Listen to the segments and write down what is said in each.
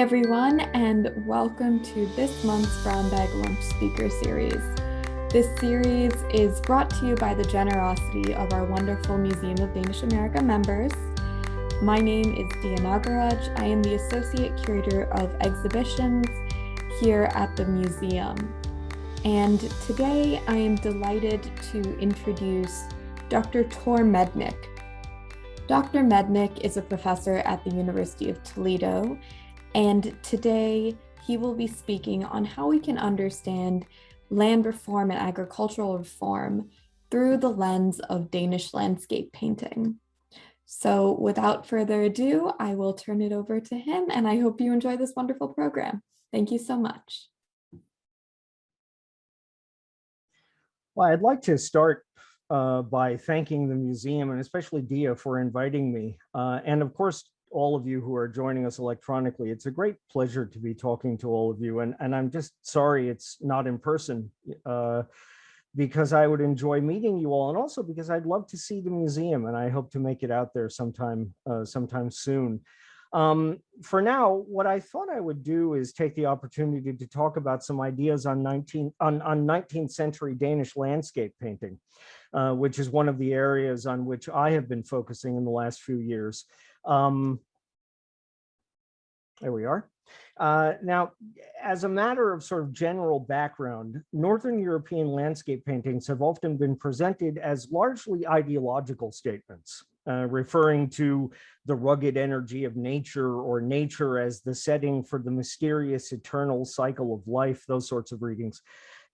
everyone, and welcome to this month's Brown Bag Lunch Speaker Series. This series is brought to you by the generosity of our wonderful Museum of Danish America members. My name is Dia Nagaraj. I am the Associate Curator of Exhibitions here at the museum. And today I am delighted to introduce Dr. Thor Mednick. Dr. Mednick is a professor at the University of Toledo, and today he will be speaking on how we can understand land reform and agricultural reform through the lens of Danish landscape painting. So without further ado, I will turn it over to him, and I hope you enjoy this wonderful program. Thank you so much. Well, I'd like to start by thanking the museum and especially Dia for inviting me. And of course, all of you who are joining us electronically. It's a great pleasure to be talking to all of you. And I'm just sorry it's not in person because I would enjoy meeting you all, and also because I'd love to see the museum, and I hope to make it out there sometime soon. For now, what I thought I would do is take the opportunity to talk about some ideas on 19th century Danish landscape painting, which is one of the areas on which I have been focusing in the last few years. There we are. Now, as a matter of sort of general background, Northern European landscape paintings have often been presented as largely ideological statements, referring to the rugged energy of nature or nature as the setting for the mysterious eternal cycle of life, those sorts of readings.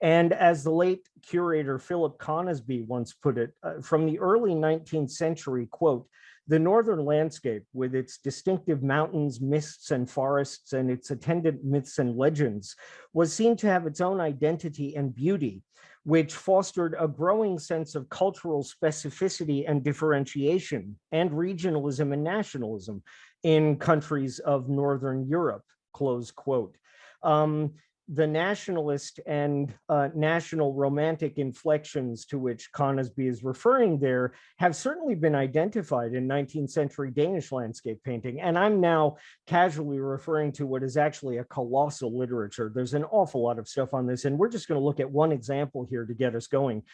And as the late curator Philip Conisbee once put it, from the early 19th century, quote, "The northern landscape, with its distinctive mountains, mists, and forests, and its attendant myths and legends, was seen to have its own identity and beauty, which fostered a growing sense of cultural specificity and differentiation, and regionalism and nationalism in countries of Northern Europe," close quote. The nationalist and national romantic inflections to which Conisbee is referring there have certainly been identified in 19th century Danish landscape painting. And I'm now casually referring to what is actually a colossal literature. There's an awful lot of stuff on this, and we're just going to look at one example here to get us going.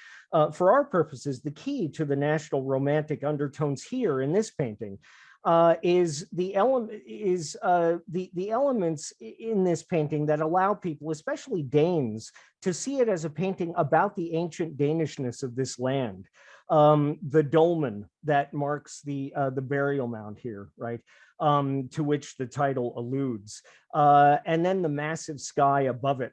For our purposes, the key to the national romantic undertones here in this painting is the elements in this painting that allow people, especially Danes, to see it as a painting about the ancient Danishness of this land. The dolmen that marks the burial mound here, right, to which the title alludes, and then the massive sky above it.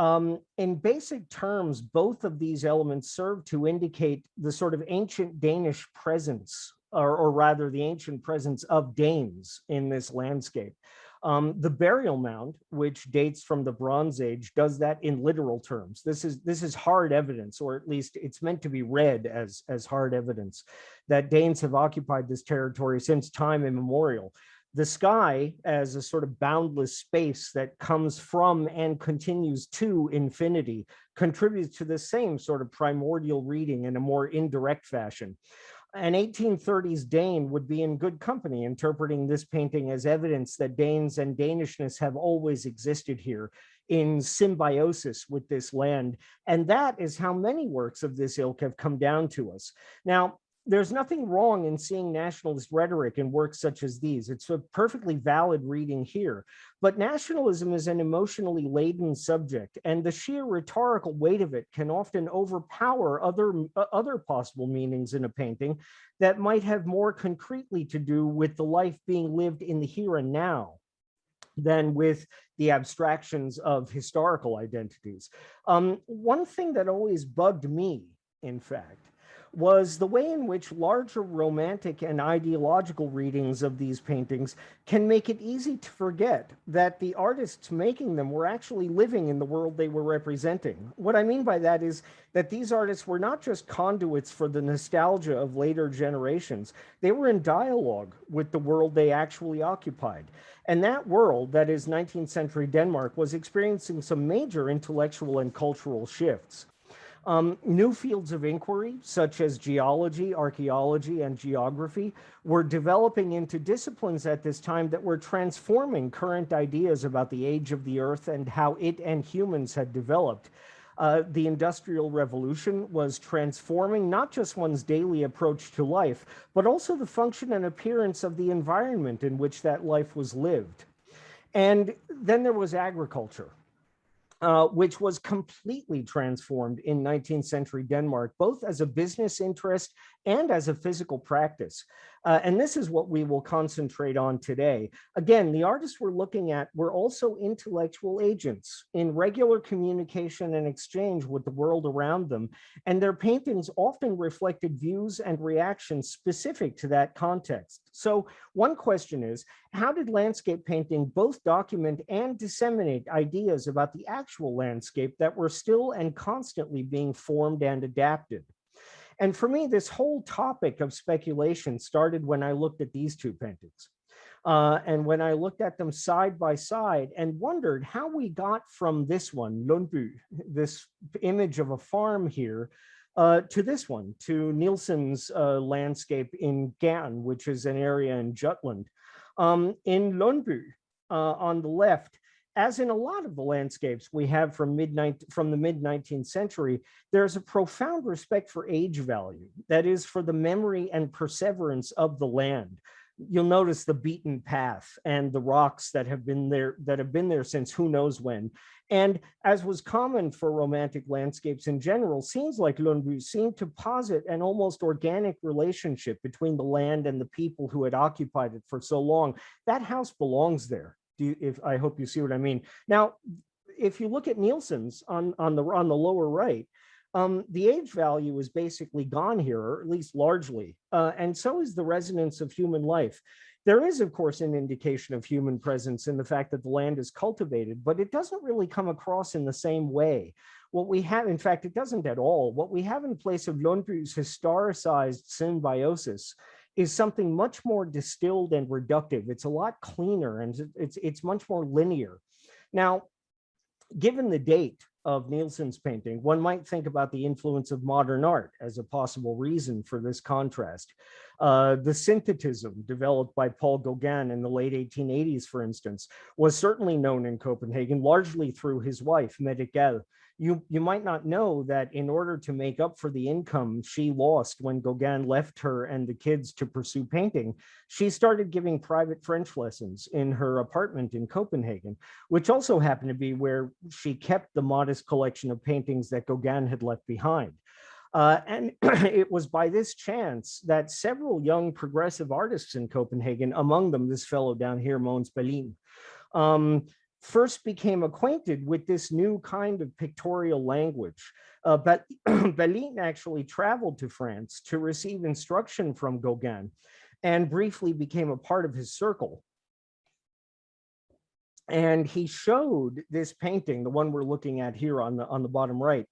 In basic terms, both of these elements serve to indicate the sort of ancient Danish presence, or rather the ancient presence of Danes in this landscape. The burial mound, which dates from the Bronze Age, does that in literal terms. This is hard evidence, or at least it's meant to be read as hard evidence, that Danes have occupied this territory since time immemorial. The sky, as a sort of boundless space that comes from and continues to infinity, contributes to the same sort of primordial reading in a more indirect fashion. An 1830s Dane would be in good company interpreting this painting as evidence that Danes and Danishness have always existed here in symbiosis with this land. And that is how many works of this ilk have come down to us. Now, there's nothing wrong in seeing nationalist rhetoric in works such as these. It's a perfectly valid reading here. But nationalism is an emotionally laden subject, and the sheer rhetorical weight of it can often overpower other possible meanings in a painting that might have more concretely to do with the life being lived in the here and now than with the abstractions of historical identities. One thing that always bugged me, in fact, was the way in which larger romantic and ideological readings of these paintings can make it easy to forget that the artists making them were actually living in the world they were representing. What I mean by that is that these artists were not just conduits for the nostalgia of later generations. They were in dialogue with the world they actually occupied. And that world, that is 19th century Denmark, was experiencing some major intellectual and cultural shifts. New fields of inquiry, such as geology, archaeology, and geography, were developing into disciplines at this time that were transforming current ideas about the age of the Earth and how it and humans had developed. The Industrial Revolution was transforming not just one's daily approach to life, but also the function and appearance of the environment in which that life was lived. And then there was agriculture. Which was completely transformed in 19th century Denmark, both as a business interest and as a physical practice. And this is what we will concentrate on today. Again, the artists we're looking at were also intellectual agents in regular communication and exchange with the world around them, and their paintings often reflected views and reactions specific to that context. So one question is, how did landscape painting both document and disseminate ideas about the actual landscape that were still and constantly being formed and adapted? And for me, this whole topic of speculation started when I looked at these two paintings. And when I looked at them side by side and wondered how we got from this one, Lundby, this image of a farm here, to this one, to Nielsen's landscape in Gern, which is an area in Jutland. In Lundby, on the left, as in a lot of the landscapes we have from the mid-19th century, there's a profound respect for age value, that is, for the memory and perseverance of the land. You'll notice the beaten path and the rocks that have been there since who knows when. And as was common for romantic landscapes in general, scenes like Lundby seem to posit an almost organic relationship between the land and the people who had occupied it for so long. That house belongs there. I hope you see what I mean. Now, if you look at Nielsen's on the lower right, the age value is basically gone here, or at least largely, and so is the resonance of human life. There is, of course, an indication of human presence in the fact that the land is cultivated, but it doesn't really come across in the same way. What we have, in fact, it doesn't at all. What we have in place of Lundby's historicized symbiosis is something much more distilled and reductive. It's a lot cleaner and it's much more linear. Now, given the date of Nielsen's painting, one might think about the influence of modern art as a possible reason for this contrast. The synthetism developed by Paul Gauguin in the late 1880s, for instance, was certainly known in Copenhagen, largely through his wife, Mette Gall. You might not know that in order to make up for the income she lost when Gauguin left her and the kids to pursue painting, she started giving private French lessons in her apartment in Copenhagen, which also happened to be where she kept the modest collection of paintings that Gauguin had left behind. And it was by this chance that several young progressive artists in Copenhagen, among them this fellow down here, Mogens Berlin, first became acquainted with this new kind of pictorial language. But Berlin actually traveled to France to receive instruction from Gauguin and briefly became a part of his circle. And he showed this painting, the one we're looking at here on the bottom right.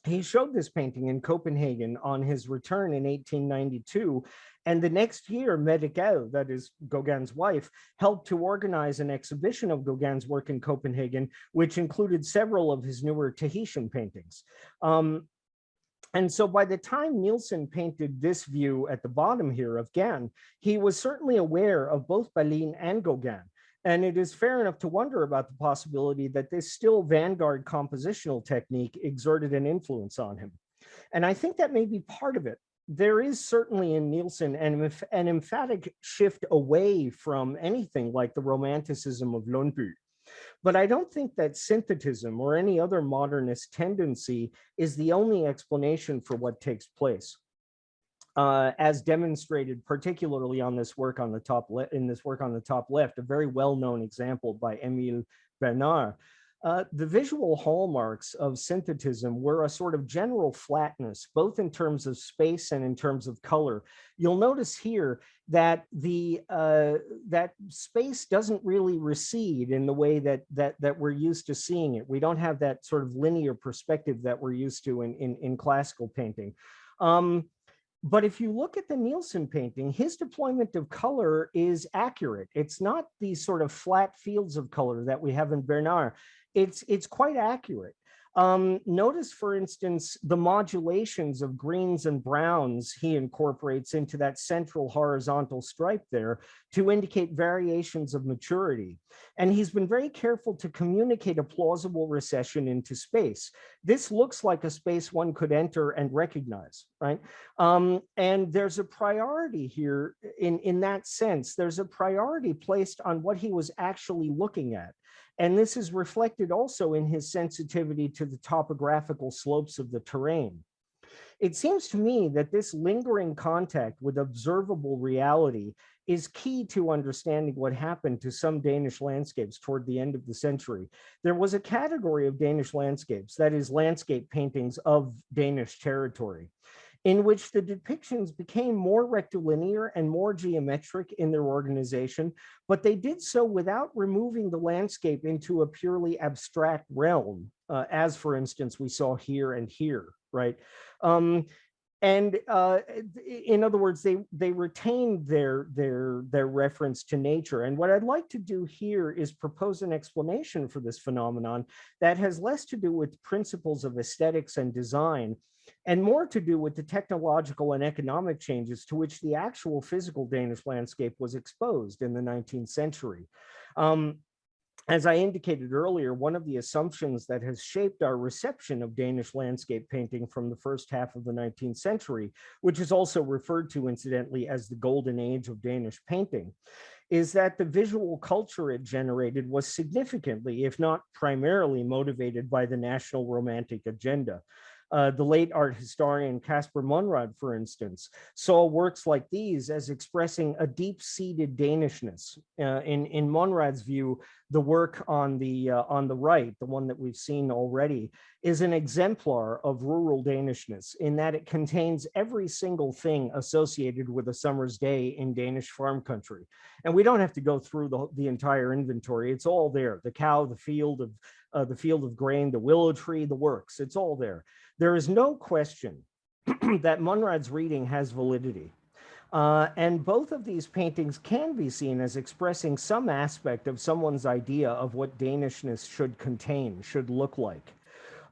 He showed this painting in Copenhagen on his return in 1892. And the next year, Mette Gall, that is Gauguin's wife, helped to organize an exhibition of Gauguin's work in Copenhagen, which included several of his newer Tahitian paintings. And so by the time Nielsen painted this view at the bottom here of Gern, he was certainly aware of both Berlin and Gauguin. And it is fair enough to wonder about the possibility that this still vanguard compositional technique exerted an influence on him. And I think that may be part of it. There is certainly in Nielsen an emphatic shift away from anything like the romanticism of Lundby. But I don't think that synthetism or any other modernist tendency is the only explanation for what takes place. As demonstrated particularly on this work on the top left, a very well-known example by Emile Bernard. The visual hallmarks of synthetism were a sort of general flatness, both in terms of space and in terms of color. You'll notice here that that space doesn't really recede in the way that we're used to seeing it. We don't have that sort of linear perspective that we're used to in classical painting. But if you look at the Nielsen painting, his deployment of color is accurate. It's not these sort of flat fields of color that we have in Bernard. It's quite accurate. Notice, for instance, the modulations of greens and browns he incorporates into that central horizontal stripe there to indicate variations of maturity. And he's been very careful to communicate a plausible recession into space. This looks like a space one could enter and recognize, right? And there's a priority here in that sense. There's a priority placed on what he was actually looking at. And this is reflected also in his sensitivity to the topographical slopes of the terrain. It seems to me that this lingering contact with observable reality is key to understanding what happened to some Danish landscapes toward the end of the century. There was a category of Danish landscapes, that is, landscape paintings of Danish territory, in which the depictions became more rectilinear and more geometric in their organization, but they did so without removing the landscape into a purely abstract realm, as, for instance, we saw here and here, right? In other words, they retained their reference to nature. And what I'd like to do here is propose an explanation for this phenomenon that has less to do with principles of aesthetics and design, and more to do with the technological and economic changes to which the actual physical Danish landscape was exposed in the 19th century. As I indicated earlier, one of the assumptions that has shaped our reception of Danish landscape painting from the first half of the 19th century, which is also referred to incidentally as the golden age of Danish painting, is that the visual culture it generated was significantly, if not primarily, motivated by the national romantic agenda. The late art historian Caspar Monrad, for instance, saw works like these as expressing a deep-seated Danishness. In Monrad's view, the work on the right, the one that we've seen already, is an exemplar of rural Danishness in that it contains every single thing associated with a summer's day in Danish farm country. And we don't have to go through the entire inventory. It's all there. The cow, the field of grain, the willow tree, the works, it's all there. There is no question that Monrad's reading has validity. And both of these paintings can be seen as expressing some aspect of someone's idea of what Danishness should contain, should look like.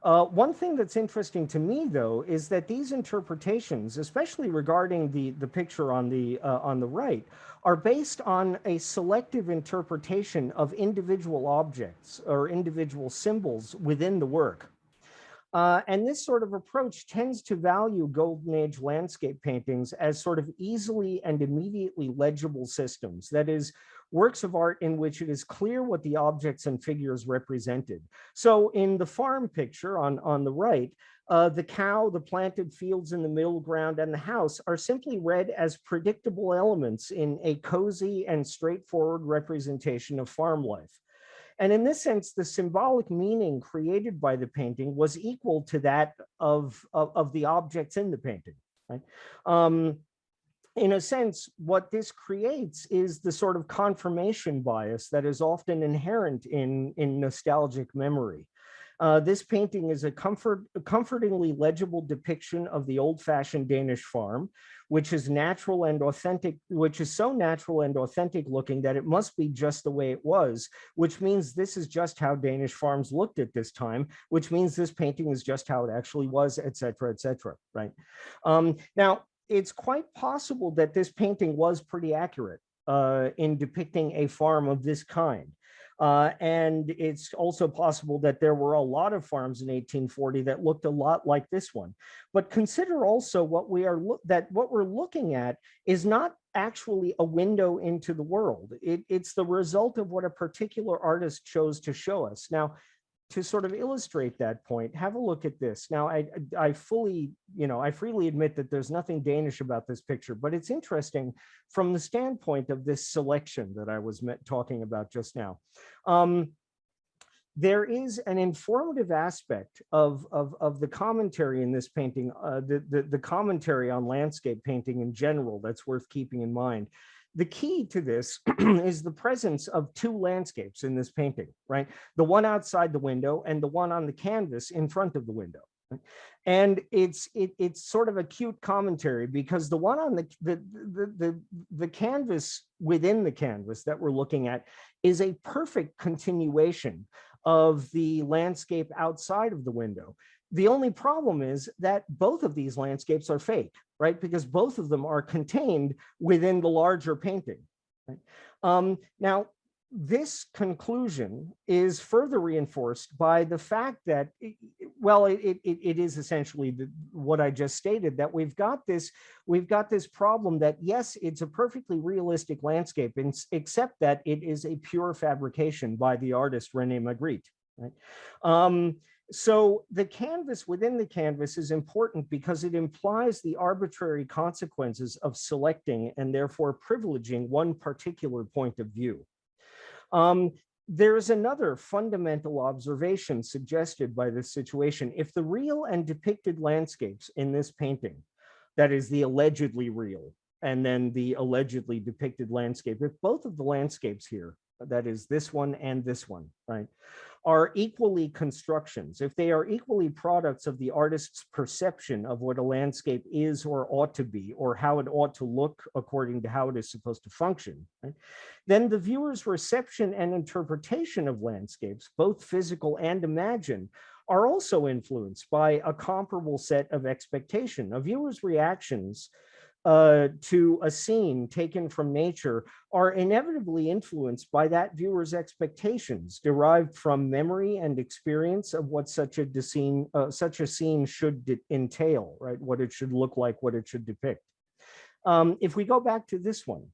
One thing that's interesting to me, though, is that these interpretations, especially regarding the picture on the right, are based on a selective interpretation of individual objects or individual symbols within the work. And this sort of approach tends to value Golden Age landscape paintings as sort of easily and immediately legible systems, that is, works of art in which it is clear what the objects and figures represented. So in the farm picture on the right, the cow, the planted fields in the middle ground, and the house are simply read as predictable elements in a cozy and straightforward representation of farm life. And in this sense, the symbolic meaning created by the painting was equal to that of the objects in the painting, right? In a sense, what this creates is the sort of confirmation bias that is often inherent in nostalgic memory. This painting is a comfortingly legible depiction of the old-fashioned Danish farm, which is natural and authentic, which is so natural and authentic looking that it must be just the way it was, which means this is just how Danish farms looked at this time, which means this painting is just how it actually was, et cetera, right? Now, it's quite possible that this painting was pretty accurate in depicting a farm of this kind. And it's also possible that there were a lot of farms in 1840 that looked a lot like this one. But consider also what we're looking at is not actually a window into the world. It's the result of what a particular artist chose to show us. Now, to sort of illustrate that point, have a look at this. Now, I freely admit that there's nothing Danish about this picture, but it's interesting from the standpoint of this selection that I was talking about just now. There is an informative aspect of the commentary in this painting, the commentary on landscape painting in general that's worth keeping in mind. The key to this is the presence of two landscapes in this painting, right? The one outside the window and the one on the canvas in front of the window. Right? And it's sort of a cute commentary because the one on the canvas within the canvas that we're looking at is a perfect continuation of the landscape outside of the window. The only problem is that both of these landscapes are fake, right? Because both of them are contained within the larger painting. Right? Now, this conclusion is further reinforced by the fact that, well, it is essentially what I just stated, that we've got this problem that, yes, it's a perfectly realistic landscape, except that it is a pure fabrication by the artist René Magritte. Right? So the canvas within the canvas is important because it implies the arbitrary consequences of selecting and therefore privileging one particular point of view. There is another fundamental observation suggested by this situation. If the real and depicted landscapes in this painting, that is the allegedly real, and then the allegedly depicted landscape, if both of the landscapes here, that is this one and this one, right, are equally constructions, if they are equally products of the artist's perception of what a landscape is or ought to be, or how it ought to look according to how it is supposed to function, right, then the viewer's reception and interpretation of landscapes, both physical and imagined, are also influenced by a comparable set of expectation. A viewer's reactions to a scene taken from nature are inevitably influenced by that viewer's expectations derived from memory and experience of what such a scene should entail, right? What it should look like, what it should depict. If we go back to this one,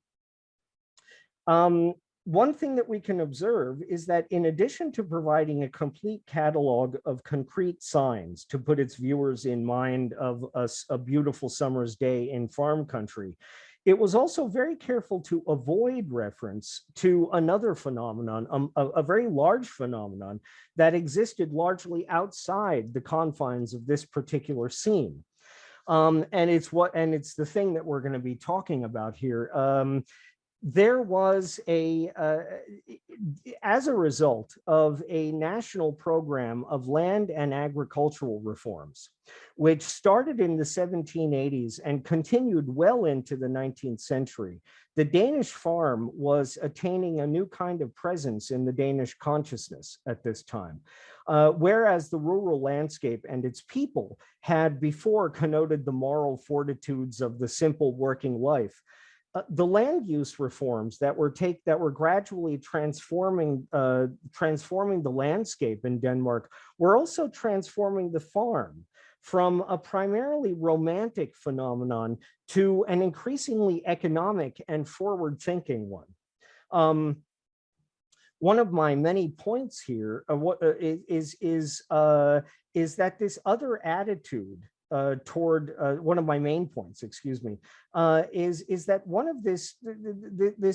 one thing that we can observe is that in addition to providing a complete catalog of concrete signs to put its viewers in mind of a beautiful summer's day in farm country, it was also very careful to avoid reference to another phenomenon, a very large phenomenon that existed largely outside the confines of this particular scene. And it's the thing that we're going to be talking about here. There was as a result of a national program of land and agricultural reforms, which started in the 1780s and continued well into the 19th century, the Danish farm was attaining a new kind of presence in the Danish consciousness at this time. Whereas the rural landscape and its people had before connoted the moral fortitudes of the simple working life, the land use reforms that were gradually transforming the landscape in Denmark were also transforming the farm from a primarily romantic phenomenon to an increasingly economic and forward-thinking one. One of my many points here is that this other attitude toward one of my main points, excuse me, is that one of this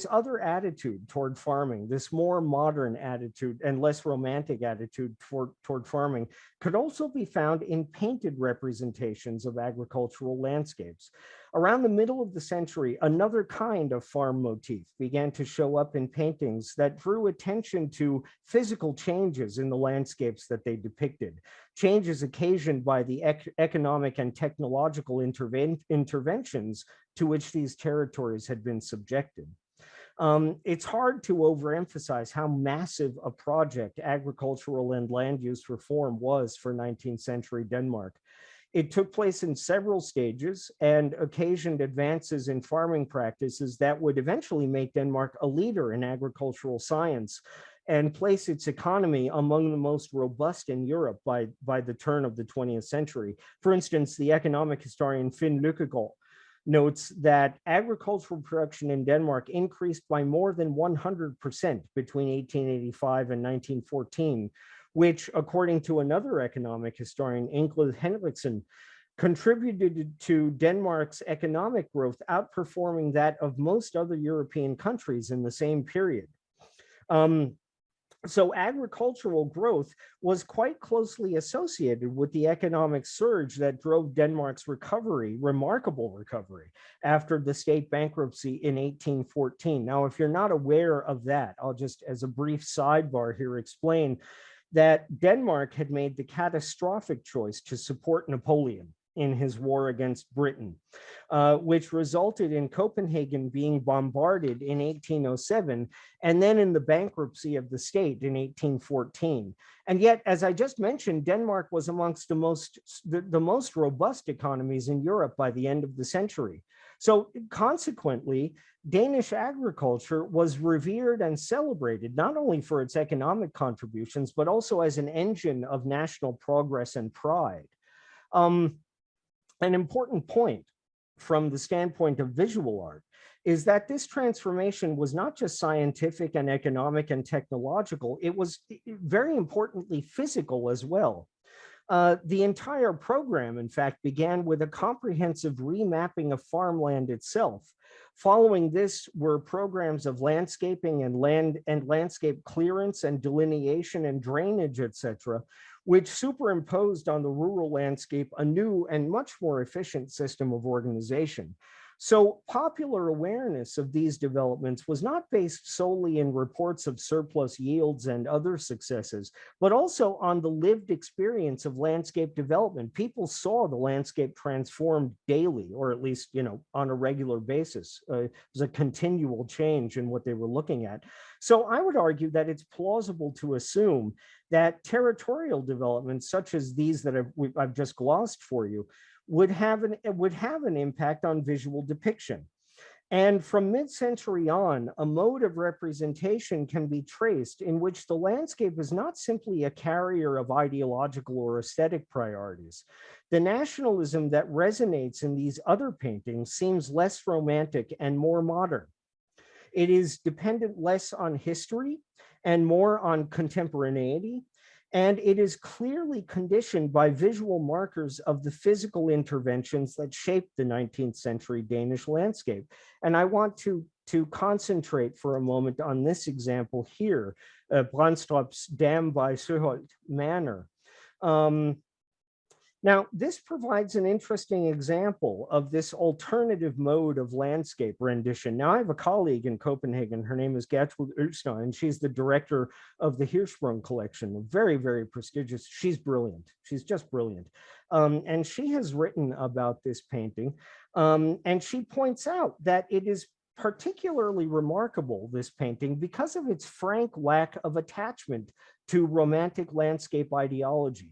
other attitude toward farming, this more modern attitude and less romantic attitude toward farming, could also be found in painted representations of agricultural landscapes. Around the middle of the century, another kind of farm motif began to show up in paintings that drew attention to physical changes in the landscapes that they depicted, changes occasioned by the economic and technological interventions to which these territories had been subjected. It's hard to overemphasize how massive a project agricultural and land use reform was for 19th century Denmark. It took place in several stages and occasioned advances in farming practices that would eventually make Denmark a leader in agricultural science and place its economy among the most robust in Europe by the turn of the 20th century. For instance, the economic historian Finn Lykkegaard notes that agricultural production in Denmark increased by more than 100% between 1885 and 1914, which, according to another economic historian, Ingrid Henriksen, contributed to Denmark's economic growth outperforming that of most other European countries in the same period. So agricultural growth was quite closely associated with the economic surge that drove Denmark's remarkable recovery, after the state bankruptcy in 1814. Now, if you're not aware of that, I'll just, as a brief sidebar here, explain that Denmark had made the catastrophic choice to support Napoleon in his war against Britain, which resulted in Copenhagen being bombarded in 1807, and then in the bankruptcy of the state in 1814. And yet, as I just mentioned, Denmark was amongst the most robust economies in Europe by the end of the century. So consequently, Danish agriculture was revered and celebrated not only for its economic contributions, but also as an engine of national progress and pride. An important point from the standpoint of visual art is that this transformation was not just scientific and economic and technological, it was very importantly physical as well. The entire program, in fact, began with a comprehensive remapping of farmland itself. Following this were programs of landscaping and landscape clearance and delineation and drainage, etc., which superimposed on the rural landscape a new and much more efficient system of organization. So popular awareness of these developments was not based solely in reports of surplus yields and other successes, but also on the lived experience of landscape development. People saw the landscape transformed daily, or at least, on a regular basis. It was a continual change in what they were looking at. So I would argue that it's plausible to assume that territorial developments such as these that I've just glossed for you would have an impact on visual depiction. And from mid-century on, a mode of representation can be traced in which the landscape is not simply a carrier of ideological or aesthetic priorities. The nationalism that resonates in these other paintings seems less romantic and more modern. It is dependent less on history and more on contemporaneity. And it is clearly conditioned by visual markers of the physical interventions that shaped the 19th century Danish landscape. And I want to concentrate for a moment on this example here, Brandstrup's Dam by Søholt Manor. Now, this provides an interesting example of this alternative mode of landscape rendition. Now, I have a colleague in Copenhagen. Her name is Gertrud Ølstad, and she's the director of the Hirschsprung collection, a very, very prestigious. She's brilliant. She's just brilliant. And she has written about this painting, and she points out that it is particularly remarkable, this painting, because of its frank lack of attachment to romantic landscape ideology.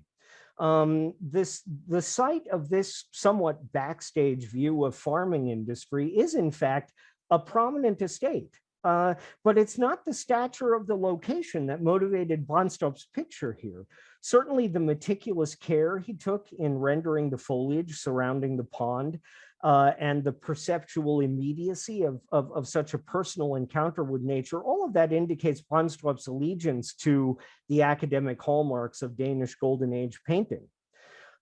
The site of this somewhat backstage view of farming industry is in fact a prominent estate, but it's not the stature of the location that motivated Brandstrup's picture here. Certainly the meticulous care he took in rendering the foliage surrounding the pond and the perceptual immediacy of such a personal encounter with nature, all of that indicates Brandstrup's allegiance to the academic hallmarks of Danish Golden Age painting.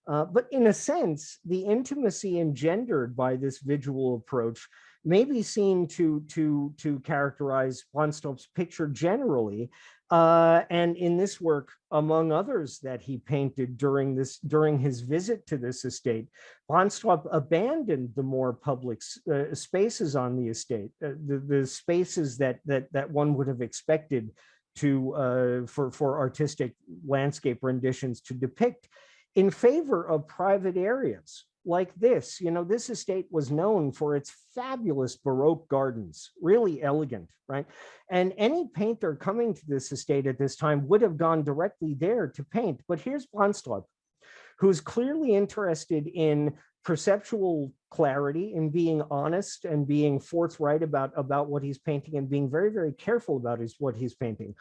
But in a sense, the intimacy engendered by this visual approach may be seen to characterize Brandstrup's picture generally, and in this work, among others that he painted during his visit to this estate, Brandstrup abandoned the more public spaces on the estate, the spaces that one would have expected for artistic landscape renditions to depict, in favor of private areas like this. This estate was known for its fabulous Baroque gardens, really elegant, right? And any painter coming to this estate at this time would have gone directly there to paint. But here's Brandstrup, who's clearly interested in perceptual clarity, in being honest and being forthright about what he's painting, and being very, very careful about what he's painting.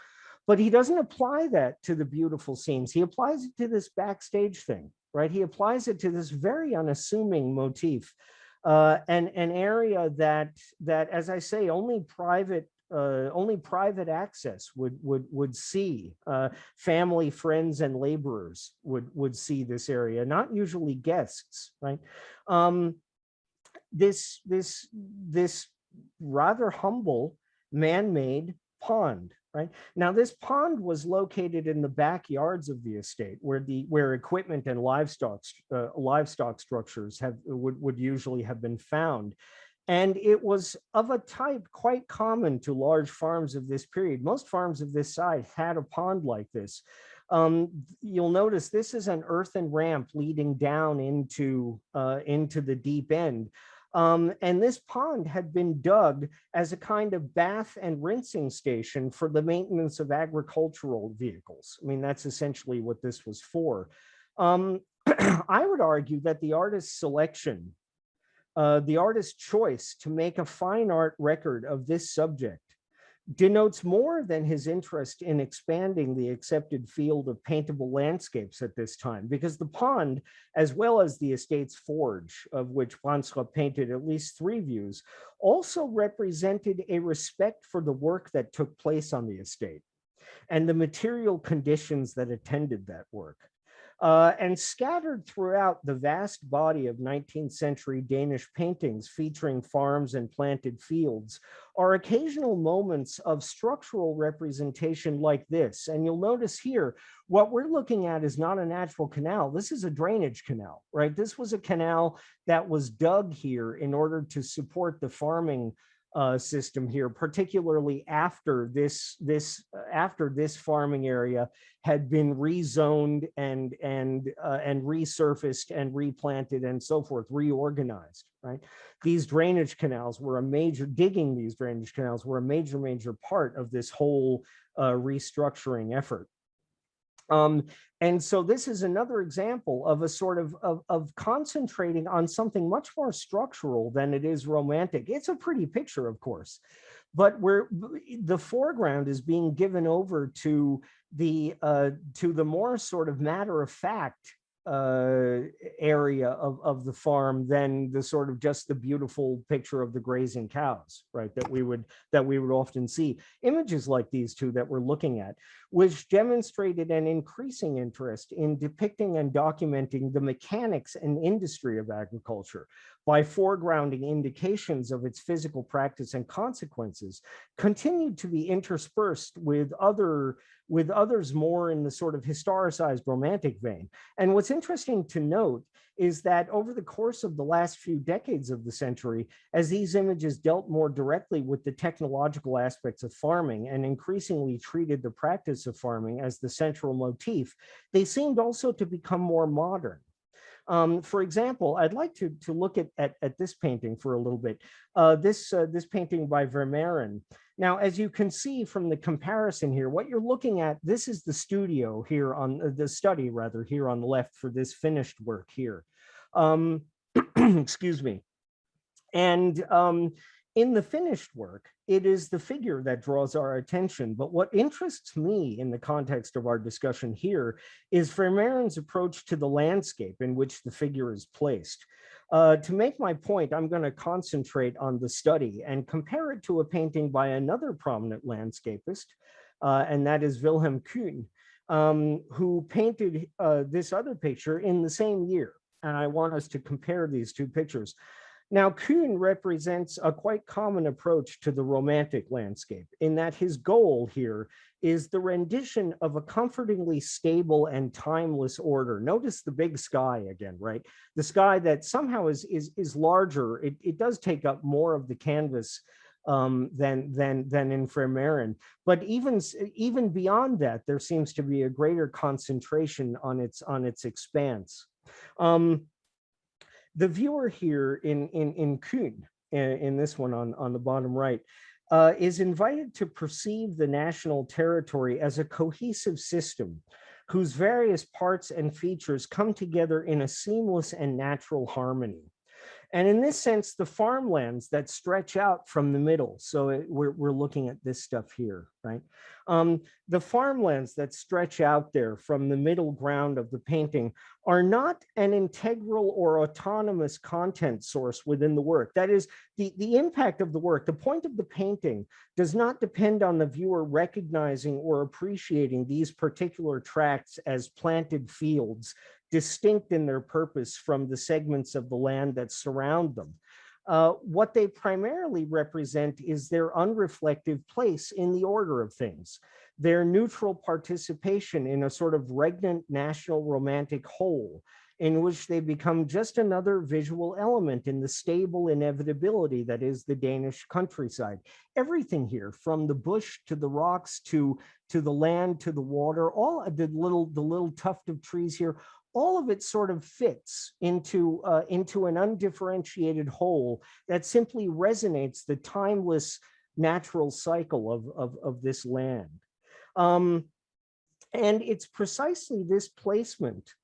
But he doesn't apply that to the beautiful scenes. He applies it to this backstage thing, right? He applies it to this very unassuming motif, and an area that, as I say, only private access would see. Family, friends, and laborers would see this area, not usually guests, right? This rather humble man-made pond. Right now, this pond was located in the backyards of the estate, where equipment and livestock structures would usually have been found, and it was of a type quite common to large farms of this period. Most farms of this size had a pond like this. You'll notice this is an earthen ramp leading down into the deep end. And this pond had been dug as a kind of bath and rinsing station for the maintenance of agricultural vehicles. I mean, that's essentially what this was for. I would argue that the artist's selection, the artist's choice to make a fine art record of this subject denotes more than his interest in expanding the accepted field of paintable landscapes at this time, because the pond, as well as the estate's forge, of which Brandstra painted at least 3 views, also represented a respect for the work that took place on the estate and the material conditions that attended that work. And scattered throughout the vast body of 19th century Danish paintings featuring farms and planted fields are occasional moments of structural representation like this. And you'll notice here, what we're looking at is not a natural canal. This is a drainage canal, right? This was a canal that was dug here in order to support the farming system here, particularly after this farming area had been rezoned and resurfaced and replanted and so forth, reorganized, right? These drainage canals were a major, digging these drainage canals were a major part of this whole restructuring effort. And so this is another example of a sort of concentrating on something much more structural than it is romantic. It's a pretty picture, of course, but where the foreground is being given over to the more sort of matter-of-fact area of the farm than the sort of just the beautiful picture of the grazing cows, right, that we would often see. Images like these two that we're looking at, which demonstrated an increasing interest in depicting and documenting the mechanics and industry of agriculture by foregrounding indications of its physical practice and consequences, continued to be interspersed with others more in the sort of historicized romantic vein. And what's interesting to note is that over the course of the last few decades of the century, as these images dealt more directly with the technological aspects of farming and increasingly treated the practice of farming as the central motif, they seemed also to become more modern. For example, I'd like to look at this painting for a little bit. This painting by Vermeeren. Now, as you can see from the comparison here, what you're looking at, this is the studio here on the study rather here on the left for this finished work here. Excuse me. And in the finished work, it is the figure that draws our attention. But what interests me in the context of our discussion here is Vermeeren's approach to the landscape in which the figure is placed. To make my point, I'm going to concentrate on the study and compare it to a painting by another prominent landscapist, and that is Wilhelm Koon, who painted this other picture in the same year. And I want us to compare these two pictures. Now, Koon represents a quite common approach to the romantic landscape in that his goal here is the rendition of a comfortingly stable and timeless order. Notice the big sky again, right? The sky that somehow is larger. It does take up more of the canvas than in Vermeeren. But even beyond that, there seems to be a greater concentration on its expanse. The viewer here in Koon, in this one on the bottom right, is invited to perceive the national territory as a cohesive system whose various parts and features come together in a seamless and natural harmony. And in this sense, the farmlands that stretch out from the middle, so we're looking at this stuff here, right? The farmlands that stretch out there from the middle ground of the painting are not an integral or autonomous content source within the work. That is, the impact of the work, the point of the painting does not depend on the viewer recognizing or appreciating these particular tracts as planted fields, distinct in their purpose from the segments of the land that surround them. What they primarily represent is their unreflective place in the order of things, their neutral participation in a sort of regnant national romantic whole, in which they become just another visual element in the stable inevitability that is the Danish countryside. Everything here, from the bush to the rocks to the land to the water, all the little tuft of trees here, all of it sort of fits into an undifferentiated whole that simply resonates the timeless natural cycle of this land. And it's precisely this placement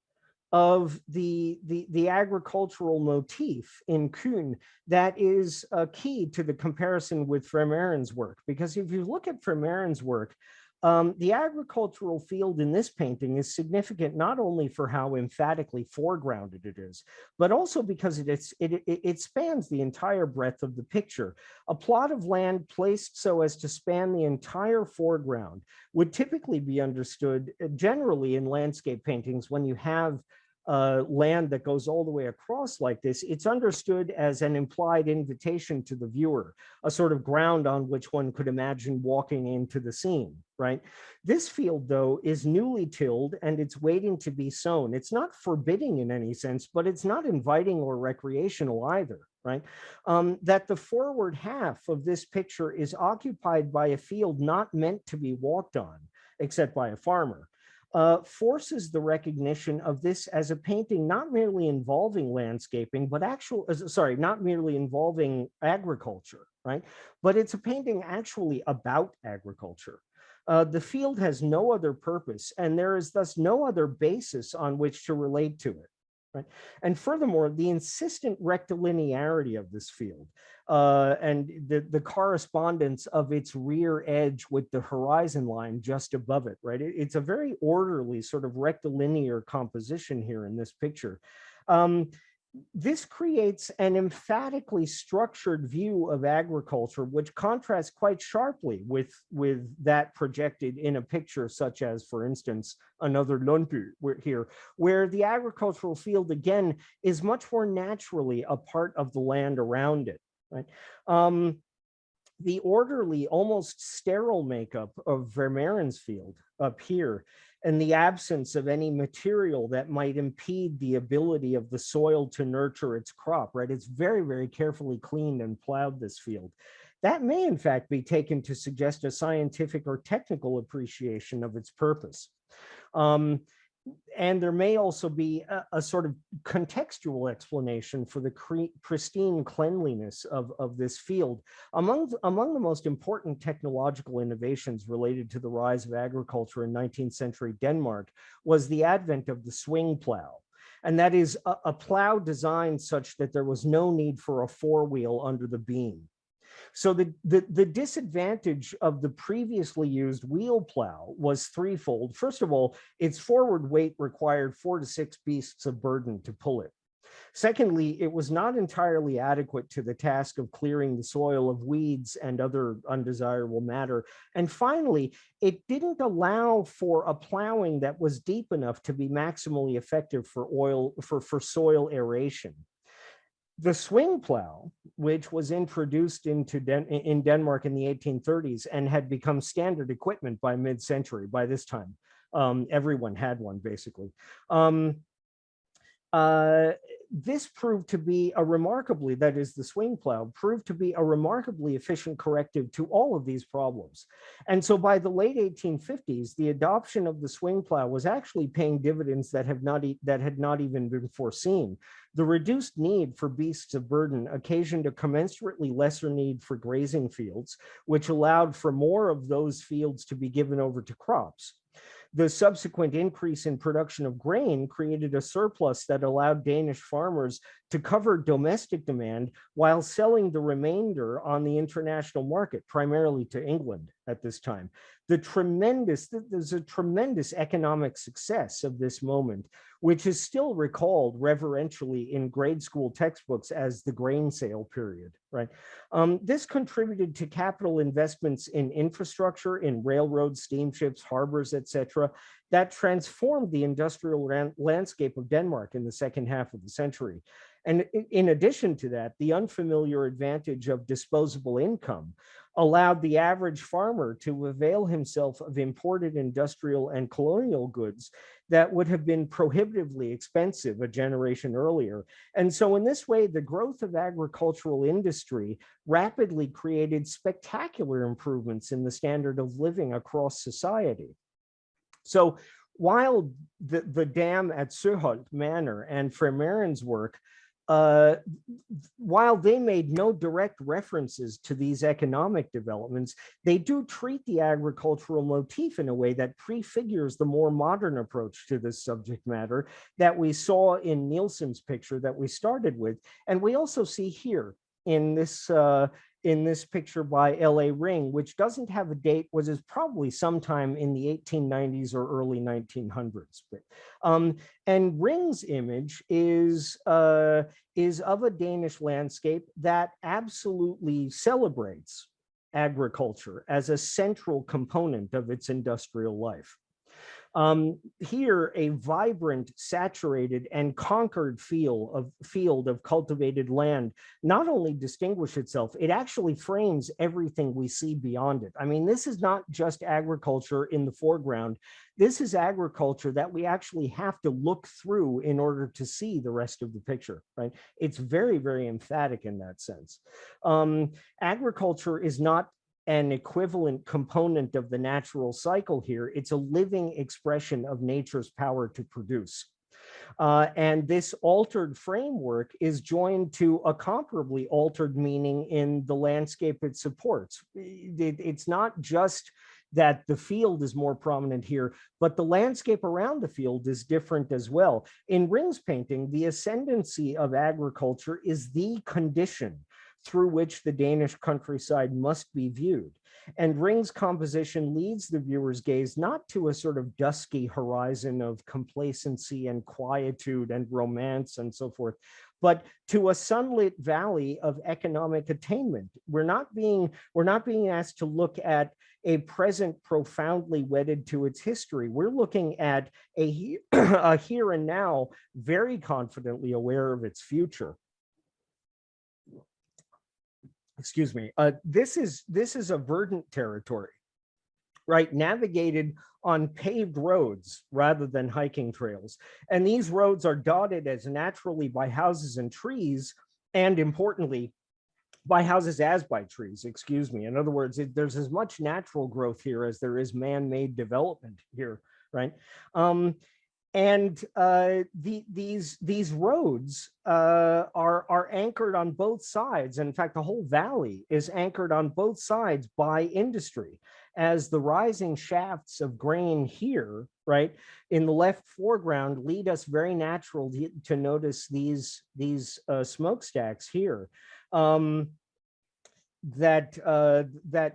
of the agricultural motif in Koon that is key to the comparison with Vermeeren's work. Because if you look at Vermeeren's work, the agricultural field in this painting is significant not only for how emphatically foregrounded it is, but also because it spans the entire breadth of the picture. A plot of land placed so as to span the entire foreground would typically be understood generally in landscape paintings when you have land that goes all the way across like this. It's understood as an implied invitation to the viewer, a sort of ground on which one could imagine walking into the scene, right? This field, though, is newly tilled and it's waiting to be sown. It's not forbidding in any sense, but it's not inviting or recreational either, right? That the forward half of this picture is occupied by a field not meant to be walked on, except by a farmer. Forces the recognition of this as a painting not merely involving landscaping, but not merely involving agriculture, right? But it's a painting actually about agriculture. The field has no other purpose, and there is thus no other basis on which to relate to it. Right? And furthermore, the insistent rectilinearity of this field and the correspondence of its rear edge with the horizon line just above it, right? It's a very orderly sort of rectilinear composition here in this picture. This creates an emphatically structured view of agriculture, which contrasts quite sharply with that projected in a picture such as, for instance, another Lundby here, where the agricultural field, again, is much more naturally a part of the land around it. Right? The orderly, almost sterile makeup of Vermeeren's field up here, and the absence of any material that might impede the ability of the soil to nurture its crop, right? It's very, very carefully cleaned and plowed, this field. That may, in fact, be taken to suggest a scientific or technical appreciation of its purpose. And there may also be a sort of contextual explanation for the pristine cleanliness of this field. Among the most important technological innovations related to the rise of agriculture in 19th century Denmark was the advent of the swing plow. And that is a plow designed such that there was no need for a forewheel under the beam. So the disadvantage of the previously used wheel plow was threefold. First of all, its forward weight required 4 to 6 beasts of burden to pull it. Secondly, it was not entirely adequate to the task of clearing the soil of weeds and other undesirable matter. And finally, it didn't allow for a plowing that was deep enough to be maximally effective for soil aeration. The swing plow, which was introduced in Denmark in the 1830s and had become standard equipment by mid-century, by this time, everyone had one basically. This proved to be the swing plow proved to be a remarkably efficient corrective to all of these problems. And so by the late 1850s, the adoption of the swing plow was actually paying dividends that had not even been foreseen. The reduced need for beasts of burden occasioned a commensurately lesser need for grazing fields, which allowed for more of those fields to be given over to crops. The subsequent increase in production of grain created a surplus that allowed Danish farmers to cover domestic demand while selling the remainder on the international market, primarily to England at this time. There's a tremendous economic success of this moment, which is still recalled reverentially in grade school textbooks as the grain sale period, right? This contributed to capital investments in infrastructure, in railroads, steamships, harbors, etc., that transformed the industrial landscape of Denmark in the second half of the century. And in addition to that, the unfamiliar advantage of disposable income allowed the average farmer to avail himself of imported industrial and colonial goods that would have been prohibitively expensive a generation earlier. And so in this way, the growth of agricultural industry rapidly created spectacular improvements in the standard of living across society. So while the dam at Søholt Manor and Vermeiren's work, while they made no direct references to these economic developments, they do treat the agricultural motif in a way that prefigures the more modern approach to this subject matter that we saw in Nielsen's picture that we started with. And we also see here in this picture by L.A. Ring, which doesn't have a date, was probably sometime in the 1890s or early 1900s. And Ring's image is of a Danish landscape that absolutely celebrates agriculture as a central component of its industrial life. Here, a vibrant, saturated, and conquered field of cultivated land not only distinguishes itself, it actually frames everything we see beyond it. I mean, this is not just agriculture in the foreground. This is agriculture that we actually have to look through in order to see the rest of the picture, right? It's very, very emphatic in that sense. Agriculture is not an equivalent component of the natural cycle here. It's a living expression of nature's power to produce. And this altered framework is joined to a comparably altered meaning in the landscape it supports. It's not just that the field is more prominent here, but the landscape around the field is different as well. In Ring's painting, the ascendancy of agriculture is the condition through which the Danish countryside must be viewed. And Ring's composition leads the viewer's gaze not to a sort of dusky horizon of complacency and quietude and romance and so forth, but to a sunlit valley of economic attainment. We're not being asked to look at a present profoundly wedded to its history. We're looking at a here and now, very confidently aware of its future. Excuse me, this is a verdant territory, right? Navigated on paved roads rather than hiking trails. And these roads are dotted as naturally by houses and trees, and importantly, by houses as by trees, excuse me. In other words, there's as much natural growth here as there is man-made development here, right? And these roads are anchored on both sides. In fact, the whole valley is anchored on both sides by industry, as the rising shafts of grain here, right, in the left foreground lead us very naturally to notice these smokestacks here. That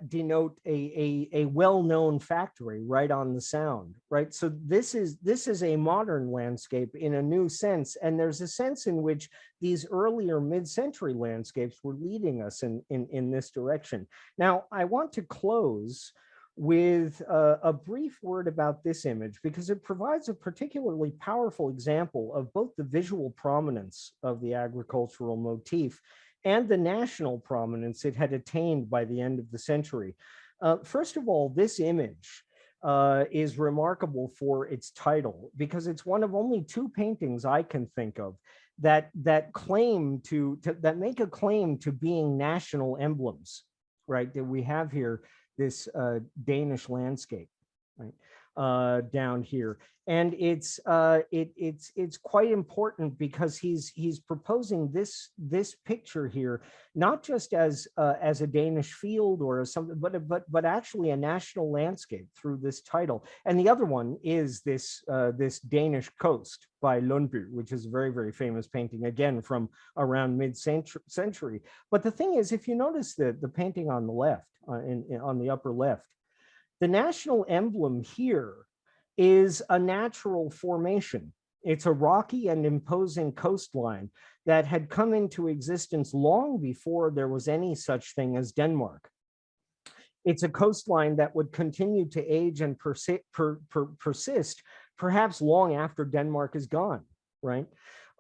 denote a well-known factory right on the sound, right? So this is a modern landscape in a new sense, and there's a sense in which these earlier mid-century landscapes were leading us in this direction. Now, I want to close with a brief word about this image because it provides a particularly powerful example of both the visual prominence of the agricultural motif and the national prominence it had attained by the end of the century. First of all, this image is remarkable for its title because it's one of only two paintings I can think of that make a claim to being national emblems, right? That we have here this Danish landscape, right? Down here, and it's quite important because he's proposing this picture here not just as a Danish field or something, but actually a national landscape through this title. And the other one is this Danish coast by Lundby, which is a very, very famous painting, again from around mid-century. But the thing is, if you notice the painting on the left, on the upper left, the national emblem here is a natural formation. It's a rocky and imposing coastline that had come into existence long before there was any such thing as Denmark. It's a coastline that would continue to age and persist perhaps long after Denmark is gone, right?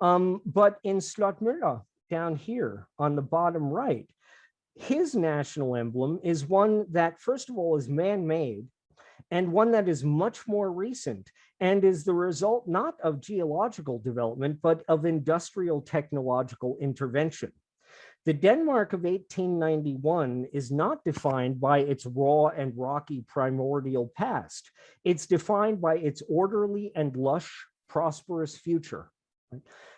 But in Slotmøller, down here on the bottom right, his national emblem is one that, first of all, is man-made, and one that is much more recent and is the result not of geological development, but of industrial technological intervention. The Denmark of 1891 is not defined by its raw and rocky primordial past. It's defined by its orderly and lush, prosperous future.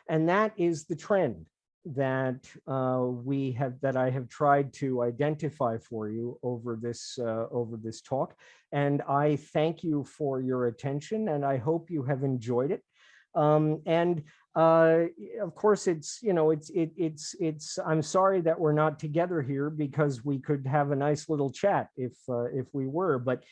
And that is the trend that I have tried to identify for you over this talk. And I thank you for your attention, and I hope you have enjoyed it. Of course, I'm sorry that we're not together here, because we could have a nice little chat if we were, but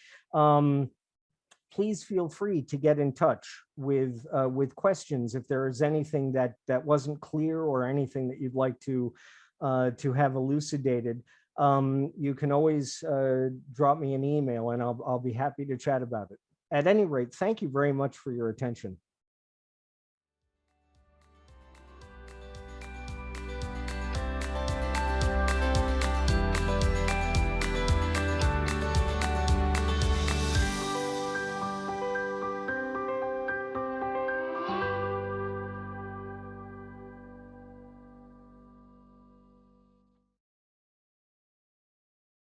please feel free to get in touch with questions if there is anything that wasn't clear, or anything that you'd like to have elucidated. You can always drop me an email, and I'll be happy to chat about it. At any rate, thank you very much for your attention.